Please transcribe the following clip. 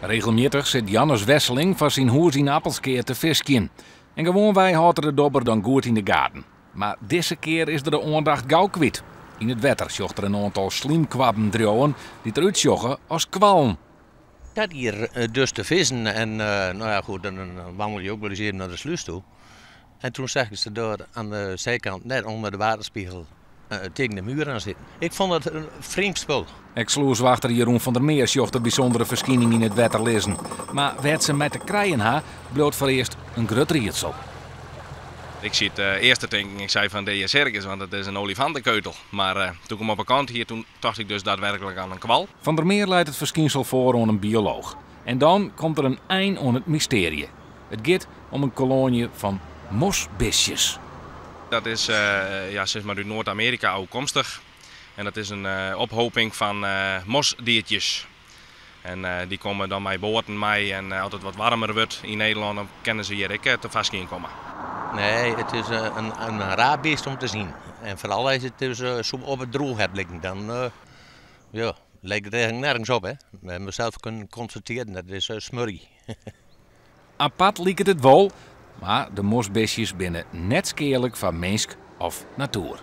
Regelmatig zit Jannes Wesseling van zijn hoers in Appelskeer te visken. En gewoon wij houden de dobber dan goed in de gaten. Maar deze keer is er de aandacht gauw kwijt. In het wetter zocht er een aantal sliemkwabben draaien die eruit zochten als kwallen. Ik had hier dus te vissen en nou ja goed, dan wandel je ook wel eens even naar de sluis toe. En toen zag ik ze daar aan de zijkant, net onder de waterspiegel, tegen de muur aan zitten. Ik vond het een vreemd spul. Ex-sloerswachter Jeroen van der Meer zocht de bijzondere verschijning in het wetter lezen. Maar werd ze met de krijen ha, bloot voor eerst een grut rietsel. Ik zie het eerste denken, ik zei van de circus, want het is een olifantenkeutel. Maar toen ik hem op een kant hier, toen dacht ik dus daadwerkelijk aan een kwal. Van der Meer leidt het verschijnsel voor aan een bioloog. En dan komt er een eind aan het mysterie. Het gaat om een kolonie van mosbisjes. Dat is zeg maar uit Noord-Amerika afkomstig. En dat is een ophoping van mosdiertjes. En die komen dan bij boten mee en als het wat warmer wordt in Nederland, dan kunnen ze hier te vast in komen. Nee, het is een raar beest om te zien. En vooral als het dus zo op het droog hebt liggen, dan lijkt het eigenlijk nergens op. Hè? We hebben zelf kunnen constateren, dat is smurrie. Apart lijkt het wel, maar de mosbisjes binnen net skeerlijk van mens of natuur.